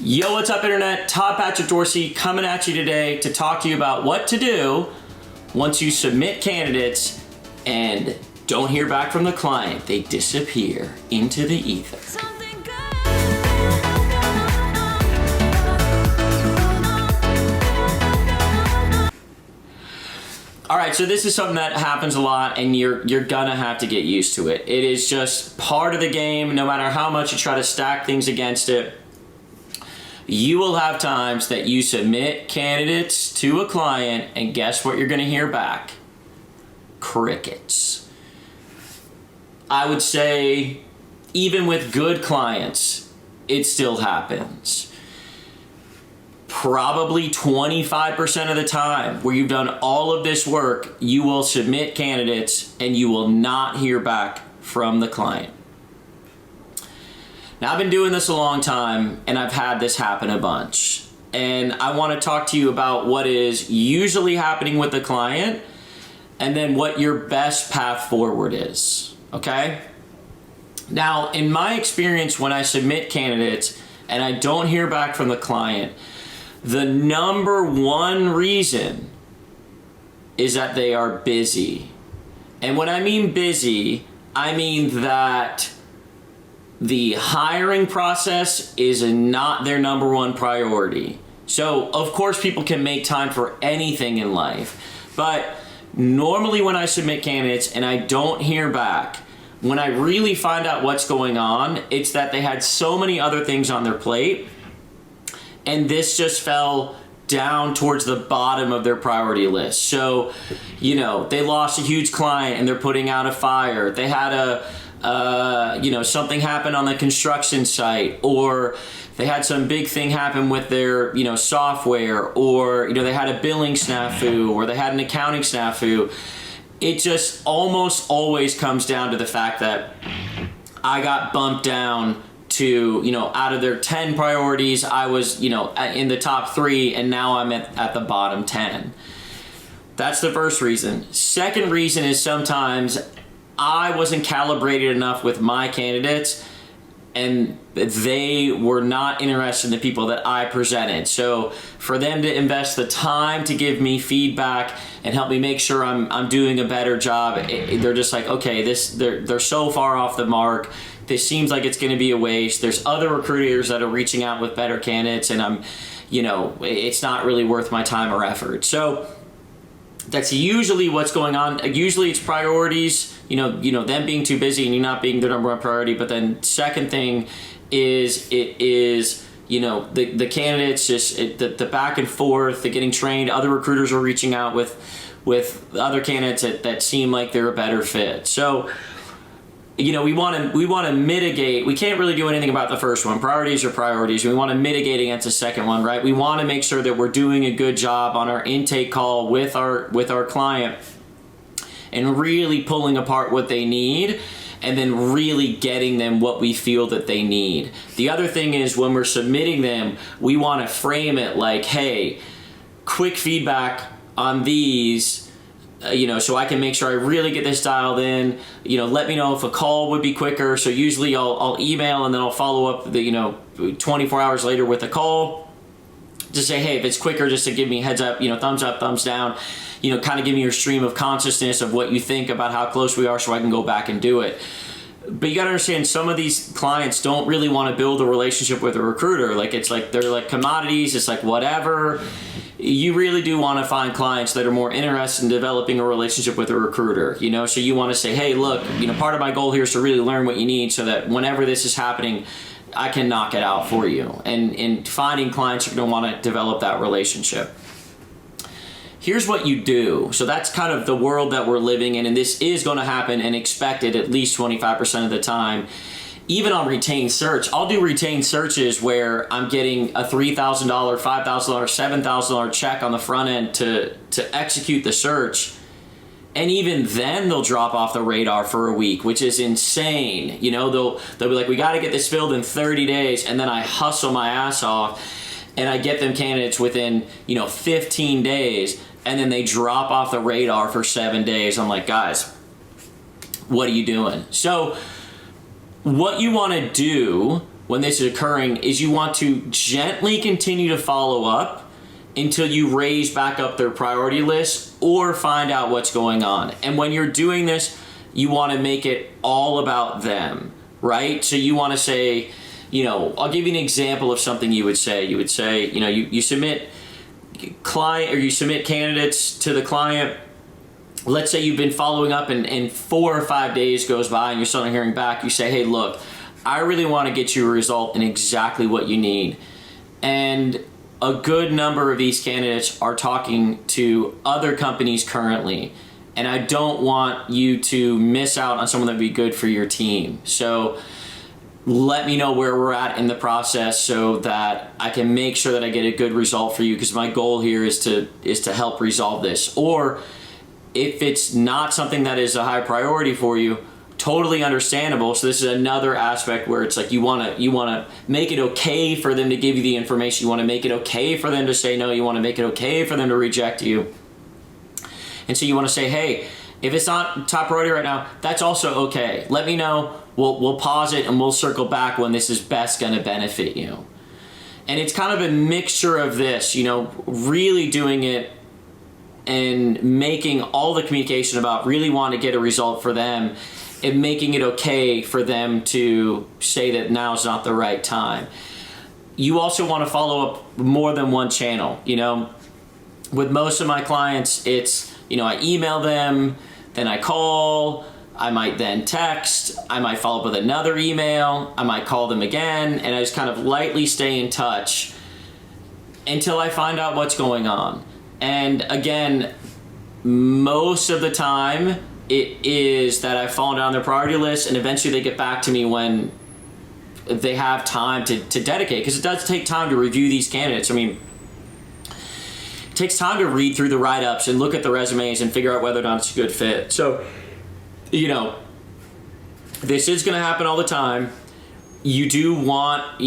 Yo, what's up, Internet? Todd Patrick Dorsey coming at you today to talk to you about what to do once you submit candidates and don't hear back from the client. They disappear into the ether. All right, so this is something that happens a lot, and you're gonna have to get used to it. It is just part of the game. No matter how much you try to stack things against it, you will have times that you submit candidates to a client, and guess what you're gonna hear back? Crickets. I would say even with good clients, it still happens. Probably 25% of the time where you've done all of this work, you will submit candidates and you will not hear back from the client. Now, I've been doing this a long time and I've had this happen a bunch. And I want to talk to you about what is usually happening with the client and then what your best path forward is, okay? Now, in my experience, when I submit candidates and I don't hear back from the client, the number one reason is that they are busy. And when I mean busy, I mean that the hiring process is not their number one priority. So, of course, people can make time for anything in life. But normally when I submit candidates and I don't hear back, when I really find out what's going on, it's that they had so many other things on their plate, and this just fell down towards the bottom of their priority list. So, they lost a huge client and they're putting out a fire. They had something happen on the construction site, or they had some big thing happen with their, software, or, they had a billing snafu, or they had an accounting snafu. It just almost always comes down to the fact that I got bumped down to, out of their 10 priorities, I was, in the top 3, and now I'm at the bottom 10. That's the first reason. Second reason is sometimes I wasn't calibrated enough with my candidates, and they were not interested in the people that I presented. So for them to invest the time to give me feedback and help me make sure I'm doing a better job, they're just like, okay, they're so far off the mark. This seems like it's going to be a waste. There's other recruiters that are reaching out with better candidates, and it's not really worth my time or effort. So that's usually what's going on. Usually it's priorities, them being too busy and you not being their number one priority. But then second thing is the candidates, the back and forth, the getting trained. Other recruiters are reaching out with other candidates that seem like they're a better fit. So, we want to mitigate. We can't really do anything about the first one. Priorities are priorities. We want to mitigate against the second one, right? We want to make sure that we're doing a good job on our intake call with our client and really pulling apart what they need and then really getting them what we feel that they need. The other thing is when we're submitting them, we want to frame it like, hey, quick feedback on these, so I can make sure I really get this dialed in. Let me know if a call would be quicker. So usually I'll email and then I'll follow up 24 hours later with a call to say, hey, if it's quicker, just to give me a heads up, thumbs up, thumbs down, kind of give me your stream of consciousness of what you think about how close we are so I can go back and do it. But you got to understand, some of these clients don't really want to build a relationship with a recruiter. They're like commodities. It's like whatever. You really do want to find clients that are more interested in developing a relationship with a recruiter, so you want to say, hey, look, part of my goal here is to really learn what you need so that whenever this is happening, I can knock it out for you. And finding clients are going to want to develop that relationship. Here's what you do. So that's kind of the world that we're living in, and this is going to happen and expected at least 25% of the time. Even on retained search, I'll do retained searches where I'm getting a $3,000, $5,000, $7,000 check on the front end to execute the search. And even then they'll drop off the radar for a week, which is insane. They'll be like, we got to get this filled in 30 days. And then I hustle my ass off and I get them candidates within, 15 days. And then they drop off the radar for 7 days. I'm like, guys, what are you doing? So what you want to do when this is occurring is you want to gently continue to follow up until you raise back up their priority list or find out what's going on. And when you're doing this, you want to make it all about them, right? So you want to say, I'll give you an example of something you would say. You would say, you submit you submit candidates to the client. Let's say you've been following up and 4 or 5 days goes by and you're still not hearing back. You say, hey, look, I really want to get you a result in exactly what you need. And a good number of these candidates are talking to other companies currently. And I don't want you to miss out on someone that would be good for your team. So let me know where we're at in the process so that I can make sure that I get a good result for you, because my goal here is to help resolve this. Or if it's not something that is a high priority for you, totally understandable. So this is another aspect where it's like you want to make it okay for them to give you the information. You want to make it okay for them to say no. You want to make it okay for them to reject you. And so you want to say, hey, if it's not top priority right now, that's also okay. Let me know. We'll pause it and we'll circle back when this is best going to benefit you. And it's kind of a mixture of this, really doing it and making all the communication about really want to get a result for them and making it okay for them to say that now's not the right time. You also want to follow up more than one channel. With most of my clients, it's, I email them, then I call, I might then text, I might follow up with another email, I might call them again, and I just kind of lightly stay in touch until I find out what's going on. And again, most of the time it is that I've fallen down their priority list, and eventually they get back to me when they have time to dedicate, because it does take time to review these candidates. It takes time to read through the write-ups and look at the resumes and figure out whether or not it's a good fit. So, this is going to happen all the time. You do want,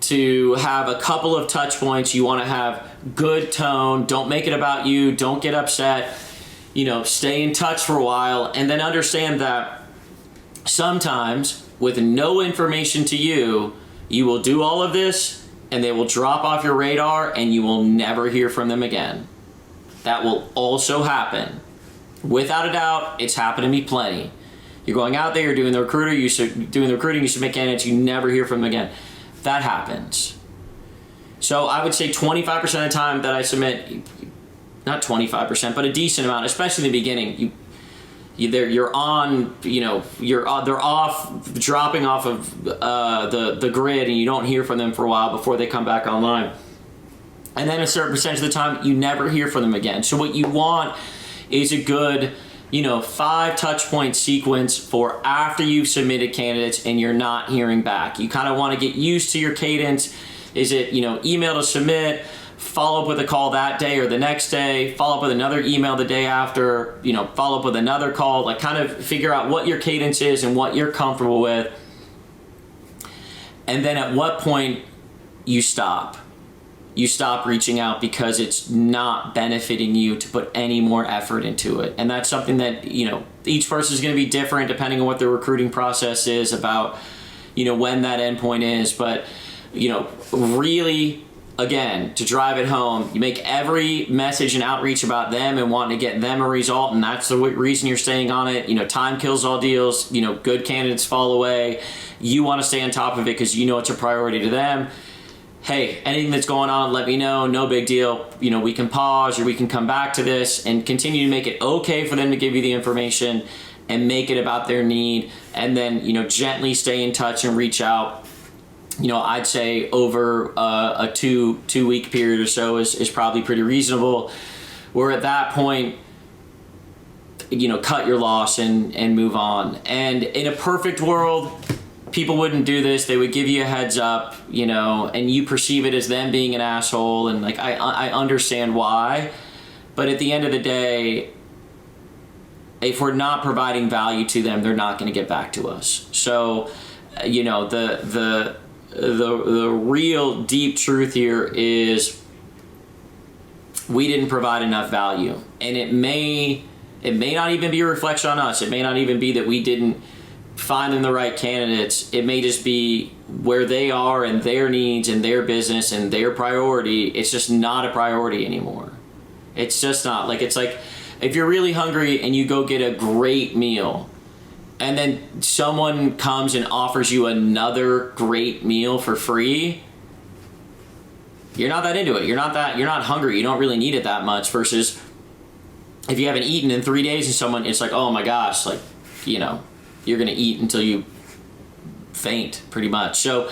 to have a couple of touch points. You want to have good tone. Don't make it about you. Don't get upset. Stay in touch for a while, and then understand that sometimes with no information to you, you will do all of this and they will drop off your radar and you will never hear from them again. That will also happen. Without a doubt, it's happened to me plenty. You're going out there, you're doing the recruiting, you submit candidates, you never hear from them again. That happens. So I would say 25% of the time that I submit, not 25%, but a decent amount, especially in the beginning, they're off, dropping off of the grid, and you don't hear from them for a while before they come back online. And then a certain percentage of the time, you never hear from them again. So what you want is a good, 5 touch point sequence for after you've submitted candidates and you're not hearing back. You kind of want to get used to your cadence. Is it, email to submit, follow up with a call that day or the next day, follow up with another email the day after, follow up with another call, like kind of figure out what your cadence is and what you're comfortable with. And then at what point you stop. You stop reaching out because it's not benefiting you to put any more effort into it. And that's something that, each person is going to be different depending on what their recruiting process is about, when that endpoint is. But, really, again, to drive it home, you make every message and outreach about them and wanting to get them a result, and that's the reason you're staying on it. Time kills all deals. Good candidates fall away. You want to stay on top of it because it's a priority to them. Hey, anything that's going on, let me know. No big deal. We can pause or we can come back to this and continue to make it okay for them to give you the information and make it about their need. And then, gently stay in touch and reach out. I'd say over a two week period or so is probably pretty reasonable. Where at that point, cut your loss and move on. And in a perfect world, people wouldn't do this. They would give you a heads up, and you perceive it as them being an asshole. And I understand why, but at the end of the day, if we're not providing value to them, they're not going to get back to us. So, the real deep truth here is we didn't provide enough value, and it may not even be a reflection on us. It may not even be that we didn't finding the right candidates. It may just be where they are and their needs and their business and their priority. It's just not a priority anymore. It's just not. Like, it's like if you're really hungry and you go get a great meal and then someone comes and offers you another great meal for free, you're not that into it. You're not hungry. You don't really need it that much, versus if you haven't eaten in 3 days and someone, it's like, oh my gosh, like, you know, you're going to eat until you faint, pretty much. So,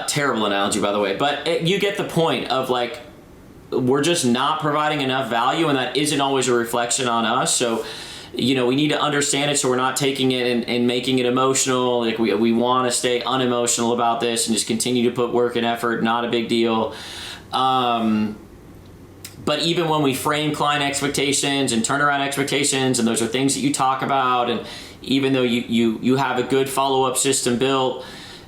terrible analogy, by the way. But you get the point of, like, we're just not providing enough value, and that isn't always a reflection on us. So, you know, we need to understand it so we're not taking it and making it emotional. Like, we want to stay unemotional about this and just continue to put work and effort. Not a big deal. But even when we frame client expectations and turnaround expectations, and those are things that you talk about, and even though you have a good follow-up system built,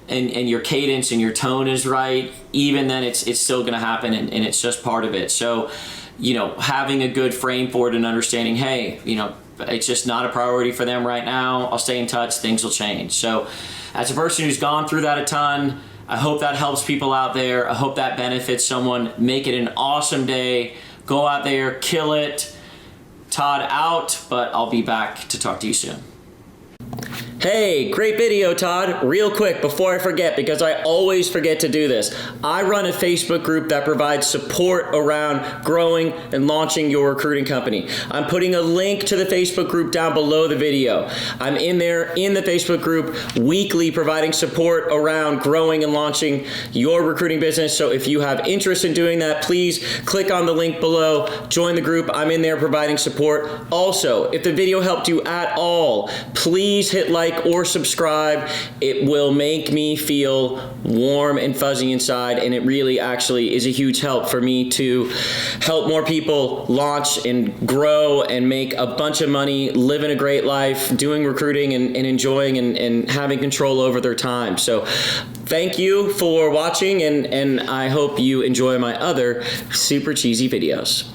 and your cadence and your tone is right, even then it's still going to happen, and it's just part of it. So, you know, having a good frame for it and understanding, hey, you know, it's just not a priority for them right now. I'll stay in touch. Things will change. So as a person who's gone through that a ton, I hope that helps people out there. I hope that benefits someone. Make it an awesome day. Go out there, kill it. Todd out, but I'll be back to talk to you soon. Hey, great video, Todd. Real quick, before I forget, because I always forget to do this, I run a Facebook group that provides support around growing and launching your recruiting company. I'm putting a link to the Facebook group down below the video. I'm in there in the Facebook group weekly providing support around growing and launching your recruiting business. So if you have interest in doing that, please click on the link below, join the group. I'm in there providing support. Also, if the video helped you at all, please hit like or subscribe. It will make me feel warm and fuzzy inside, and it really actually is a huge help for me to help more people launch and grow and make a bunch of money, living a great life, doing recruiting and enjoying and having control over their time. So thank you for watching, and I hope you enjoy my other super cheesy videos.